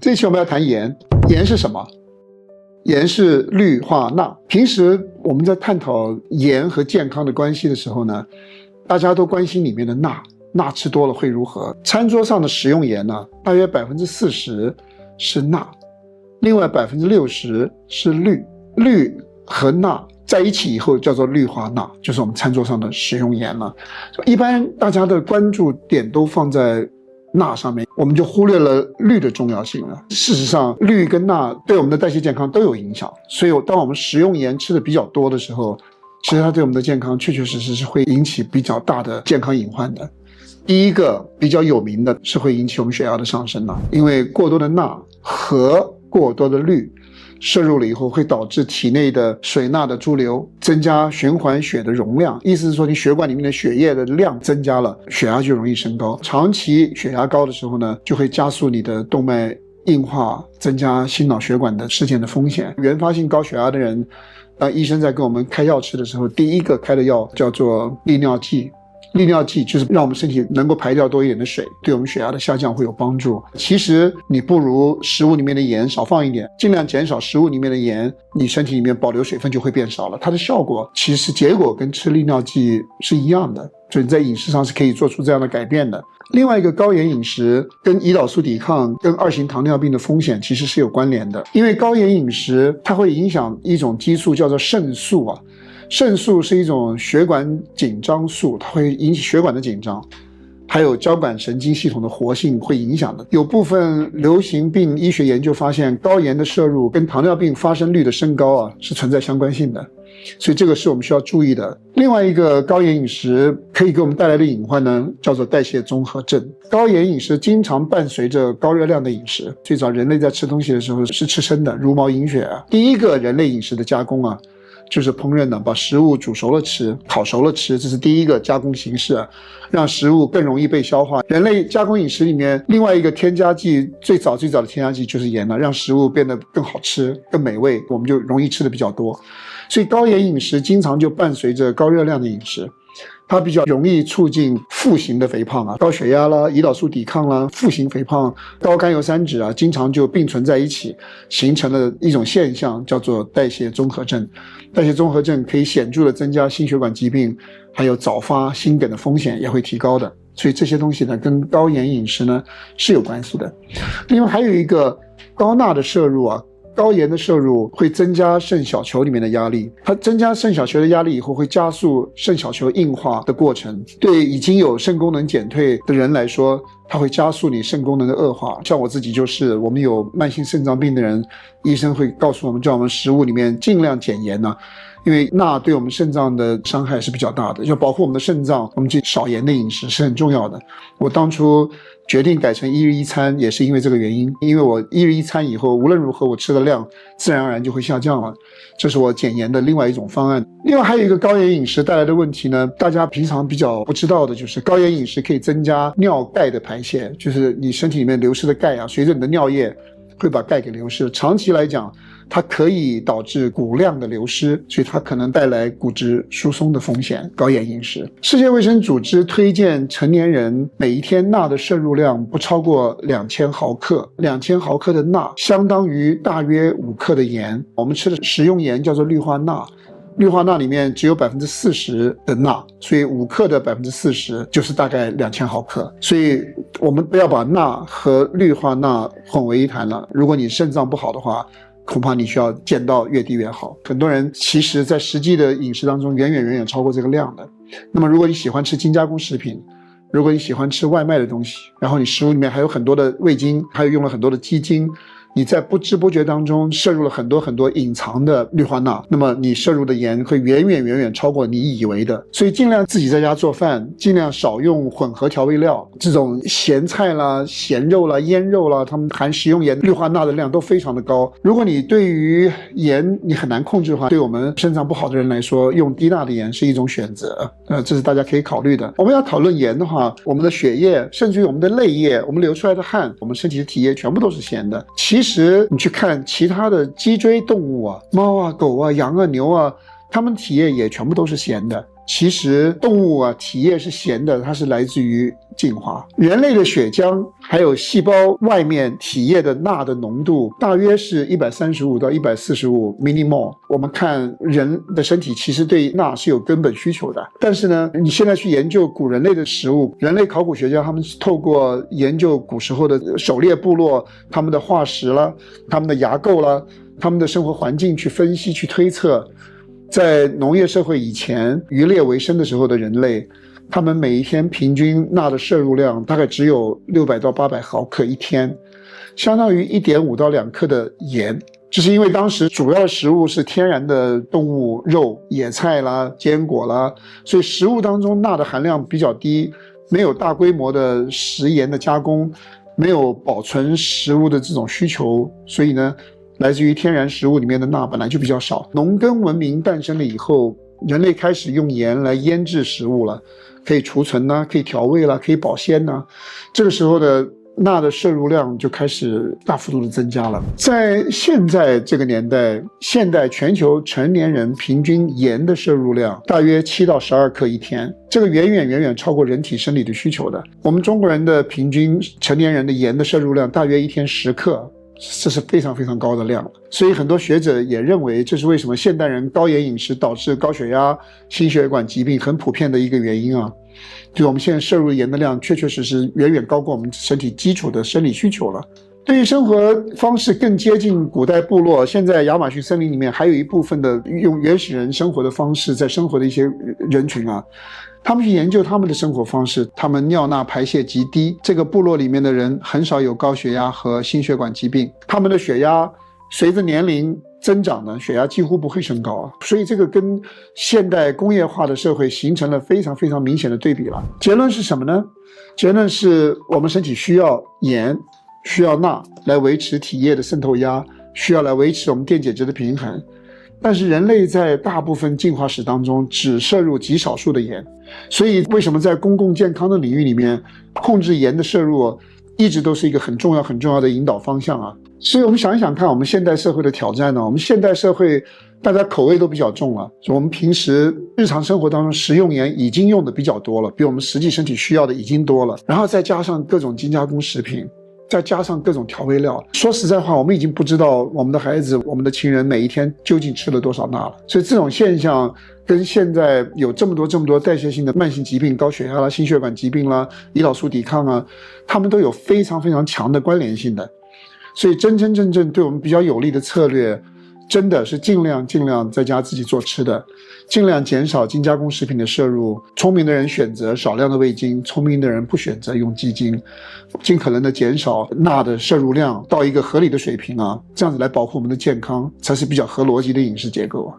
这一期我们要谈盐，盐是什么？盐是氯化钠。平时我们在探讨盐和健康的关系的时候呢，大家都关心里面的钠，钠吃多了会如何？餐桌上的食用盐呢，大约40%是钠，另外60%是氯。氯和钠在一起以后叫做氯化钠，就是我们餐桌上的食用盐了。一般大家的关注点都放在钠上面，我们就忽略了氯的重要性了。事实上，氯跟钠对我们的代谢健康都有影响，所以当我们食用盐吃的比较多的时候，其实它对我们的健康确确实实是会引起比较大的健康隐患的。第一个比较有名的是会引起我们血压的上升了，因为过多的钠和过多的氯摄入了以后，会导致体内的水钠的潴留，增加循环血的容量，意思是说你血管里面的血液的量增加了，血压就容易升高。长期血压高的时候呢，就会加速你的动脉硬化，增加心脑血管的事件的风险。原发性高血压的人，当医生在给我们开药吃的时候，第一个开的药叫做利尿剂。利尿剂就是让我们身体能够排掉多一点的水，对我们血压的下降会有帮助。其实你不如食物里面的盐少放一点，尽量减少食物里面的盐，你身体里面保留水分就会变少了。它的效果其实结果跟吃利尿剂是一样的，所以你在饮食上是可以做出这样的改变的。另外一个，高盐饮食跟胰岛素抵抗跟2型糖尿病的风险其实是有关联的，因为高盐饮食它会影响一种激素叫做肾素啊。肾素是一种血管紧张素，它会引起血管的紧张，还有交感神经系统的活性会影响的。有部分流行病医学研究发现，高盐的摄入跟糖尿病发生率的升高是存在相关性的，所以这个是我们需要注意的。另外一个高盐饮食可以给我们带来的隐患呢，叫做代谢综合症。高盐饮食经常伴随着高热量的饮食，最早人类在吃东西的时候是吃生的，茹毛饮血啊。第一个人类饮食的加工就是烹饪的，把食物煮熟了吃，烤熟了吃，这是第一个加工形式让食物更容易被消化。人类加工饮食里面另外一个添加剂，最早的添加剂就是盐了，让食物变得更好吃更美味，我们就容易吃的比较多。所以高盐饮食经常就伴随着高热量的饮食，它比较容易促进负型的肥胖高血压啦、胰岛素抵抗啦、负型肥胖、高甘油三酯经常就并存在一起，形成了一种现象，叫做代谢综合症。代谢综合症可以显著的增加心血管疾病，还有早发心梗的风险也会提高的。所以这些东西呢，跟高盐饮食呢是有关系的。另外还有一个高钠的摄入高盐的摄入会增加肾小球里面的压力，它增加肾小球的压力以后，会加速肾小球硬化的过程。对已经有肾功能减退的人来说，它会加速你肾功能的恶化。像我自己就是，我们有慢性肾脏病的人，医生会告诉我们，叫我们食物里面尽量减盐因为钠对我们肾脏的伤害是比较大的，要保护我们的肾脏，我们去少盐的饮食是很重要的。我当初决定改成1日1餐也是因为这个原因，因为我1日1餐以后，无论如何我吃的量自然而然就会下降了，这是我减盐的另外一种方案。另外还有一个高盐饮食带来的问题呢，大家平常比较不知道的就是高盐饮食可以增加尿钙的排泄，就是你身体里面流失的钙随着你的尿液会把钙给流失，长期来讲它可以导致骨量的流失，所以它可能带来骨质疏松的风险。高盐饮食，世界卫生组织推荐成年人每一天钠的摄入量不超过2000毫克，2000毫克的钠相当于大约5克的盐。我们吃的食用盐叫做氯化钠，氯化钠里面只有40%的钠，所以5克的40%就是大概2000毫克。所以我们不要把钠和氯化钠混为一谈了。如果你肾脏不好的话，恐怕你需要减到越低越好。很多人其实在实际的饮食当中远远超过这个量的。那么如果你喜欢吃精加工食品，如果你喜欢吃外卖的东西，然后你食物里面还有很多的味精，还有用了很多的鸡精，你在不知不觉当中摄入了很多隐藏的氯化钠，那么你摄入的盐会远超过你以为的。所以尽量自己在家做饭，尽量少用混合调味料，这种咸菜啦、咸肉啦、腌肉啦，它们含食用盐氯化钠的量都非常的高。如果你对于盐你很难控制的话，对我们肾脏不好的人来说，用低钠的盐是一种选择，这是大家可以考虑的。我们要讨论盐的话，我们的血液甚至于我们的泪液，我们流出来的汗，我们身体的体液全部都是咸的。其实你去看其他的脊椎动物猫狗羊牛它们体液也全部都是咸的。其实动物啊体液是咸的，它是来自于进化。人类的血浆还有细胞外面体液的钠的浓度大约是135到145 millimole。我们看人的身体其实对钠是有根本需求的，但是呢，你现在去研究古人类的食物，人类考古学家他们是透过研究古时候的狩猎部落他们的化石啦、他们的牙构啦、他们的生活环境去分析去推测，在农业社会以前渔猎为生的时候的人类，他们每一天平均钠的摄入量大概只有600到800毫克一天，相当于1.5到2克的盐。这是因为当时主要的食物是天然的动物肉、野菜啦、坚果啦，所以食物当中钠的含量比较低，没有大规模的食盐的加工，没有保存食物的这种需求，所以呢，来自于天然食物里面的钠本来就比较少。农耕文明诞生了以后，人类开始用盐来腌制食物了，可以储存啦，可以调味啦，可以保鲜啦，这个时候的钠的摄入量就开始大幅度的增加了。在现在这个年代，现代全球成年人平均盐的摄入量大约7到12克一天，这个远远超过人体生理的需求的。我们中国人的平均成年人的盐的摄入量大约一天10克，这是非常高的量了。所以很多学者也认为，这是为什么现代人高盐饮食导致高血压、心血管疾病很普遍的一个原因啊。就我们现在摄入盐的量确实远高过我们身体基础的生理需求了。对于生活方式更接近古代部落，现在亚马逊森林里面还有一部分的用原始人生活的方式在生活的一些人群啊，他们去研究他们的生活方式，他们尿钠排泄极低，这个部落里面的人很少有高血压和心血管疾病，他们的血压随着年龄增长呢，血压几乎不会升高啊，所以这个跟现代工业化的社会形成了非常明显的对比了。结论是什么呢？结论是我们身体需要盐，需要钠来维持体液的渗透压，需要来维持我们电解质的平衡。但是人类在大部分进化史当中只摄入极少数的盐，所以为什么在公共健康的领域里面，控制盐的摄入一直都是一个很重要的引导方向啊。所以我们想一想看，我们现代社会的挑战呢，我们现代社会大家口味都比较重了，我们平时日常生活当中食用盐已经用的比较多了，比我们实际身体需要的已经多了，然后再加上各种精加工食品，再加上各种调味料，说实在话，我们已经不知道我们的孩子、我们的亲人每一天究竟吃了多少钠了。所以这种现象跟现在有这么多代谢性的慢性疾病，高血压啦、心血管疾病啦、胰岛素抵抗啊，它们都有非常强的关联性的。所以真正对我们比较有利的策略，真的是尽量在家自己做吃的，尽量减少精加工食品的摄入。聪明的人选择少量的味精，聪明的人不选择用鸡精，尽可能的减少钠的摄入量到一个合理的水平啊，这样子来保护我们的健康，才是比较合逻辑的饮食结构啊。